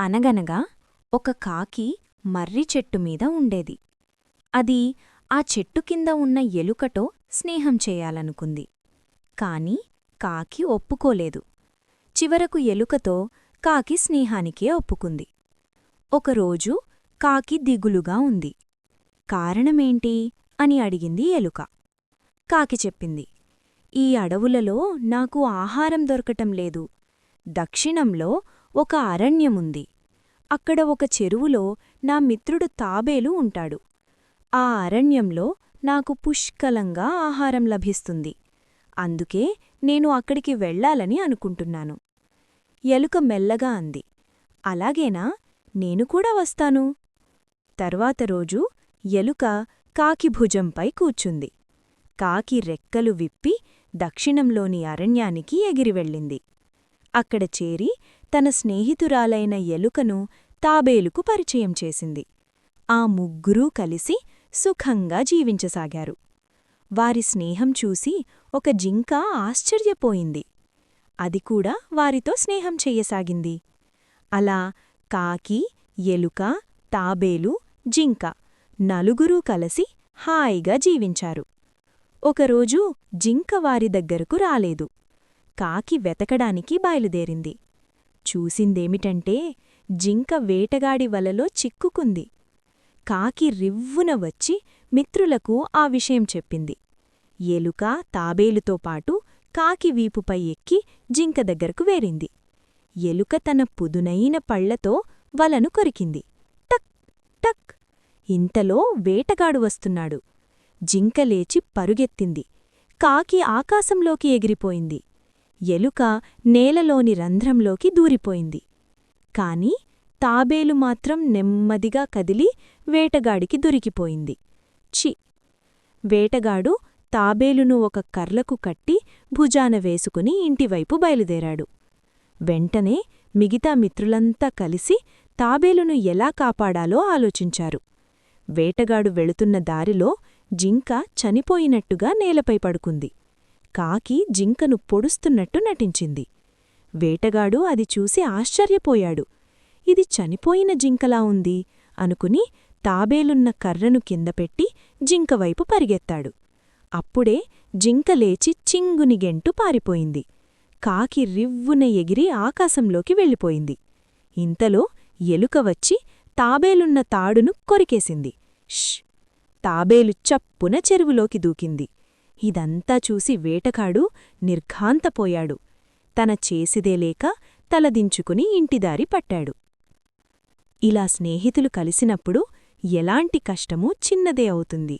అనగనగా ఒక కాకి మర్రి చెట్టుమీద ఉండేది. అది ఆ చెట్టు కింద ఉన్న ఎలుకతో స్నేహం చేయాలనుకుంది. కాని కాకి ఒప్పుకోలేదు. చివరకు ఎలుకతో కాకి స్నేహానికే ఒప్పుకుంది. ఒకరోజు కాకి దిగులుగా ఉంది. కారణమేంటి అని అడిగింది ఎలుక. కాకి చెప్పింది, ఈ అడవులలో నాకు ఆహారం దొరకటం లేదు. దక్షిణంలో ఒక అరణ్యముంది. అక్కడ ఒక చెరువులో నా మిత్రుడు తాబేలు ఉంటాడు. ఆ అరణ్యంలో నాకు పుష్కలంగా ఆహారం లభిస్తుంది. అందుకే నేను అక్కడికి వెళ్ళాలని అనుకుంటున్నాను. ఎలుక మెల్లగా అంది, అలాగేనా, నేను కూడా వస్తాను. తర్వాత రోజు ఎలుక కాకి భుజంపై కూర్చుంది. కాకి రెక్కలు విప్పి దక్షిణంలోని అరణ్యానికి ఎగిరివెళ్ళింది. అక్కడ చేరి తన స్నేహితురాలైన ఎలుకను తాబేలుకు పరిచయం చేసింది. ఆ ముగ్గురూ కలిసి సుఖంగా జీవించసాగారు. వారి స్నేహం చూసి ఒక జింక ఆశ్చర్యపోయింది. అది కూడా వారితో స్నేహం చెయ్యసాగింది. అలా కాకి, ఎలుక, తాబేలు, జింక నలుగురూ కలిసి హాయిగా జీవించారు. ఒకరోజు జింక వారి దగ్గరకు రాలేదు. కాకి వెతకడానికి బయలుదేరింది. చూసిందేమిటంటే జింక వేటగాడి వలలో చిక్కుకుంది. కాకి రివ్వున వచ్చి మిత్రులకు ఆ విషయం చెప్పింది. ఎలుక తాబేలుతో పాటు కాకి వీపుపై ఎక్కి జింక దగ్గరకు వేరింది. ఎలుక తన పుదునైన పళ్లతో వలను కొరికింది. టక్ టక్. ఇంతలో వేటగాడు వస్తున్నాడు. జింక లేచి పరుగెత్తింది. కాకి ఆకాశంలోకి ఎగిరిపోయింది. ఎలుక నేలలోని రంధ్రంలోకి దూరిపోయింది. కాని తాబేలు మాత్రం నెమ్మదిగా కదిలి వేటగాడికి దొరికిపోయింది. ఛీ! వేటగాడు తాబేలును ఒక కర్లకు కట్టి భుజాన వేసుకుని ఇంటివైపు బయలుదేరాడు. వెంటనే మిగతా మిత్రులంతా కలిసి తాబేలును ఎలా కాపాడాలో ఆలోచించారు. వేటగాడు వెళుతున్న దారిలో జింక చనిపోయినట్టుగా నేలపై పడుకుంది. కాకి జింకను పొడుస్తున్నట్టు నటించింది. వేటగాడు అది చూసి ఆశ్చర్యపోయాడు. ఇది చనిపోయిన జింకలా ఉంది అనుకుని తాబేలున్న కర్రను కిందపెట్టి జింకవైపు పరిగెత్తాడు. అప్పుడే జింక లేచి చింగుని గెంటు పారిపోయింది. కాకి రివ్వున ఎగిరి ఆకాశంలోకి వెళ్ళిపోయింది. ఇంతలో ఎలుక వచ్చి తాబేలున్న తాడును కొరికేసింది. ష్! తాబేలు చప్పున చెరువులోకి దూకింది. ఇదంతా చూసి వేటగాడు నిర్ఘాంతపోయాడు. తన చేసిదేలేక తలదించుకుని ఇంటిదారి పట్టాడు. ఇలా స్నేహితులు కలిసినప్పుడు ఎలాంటి కష్టమూ చిన్నదే అవుతుంది.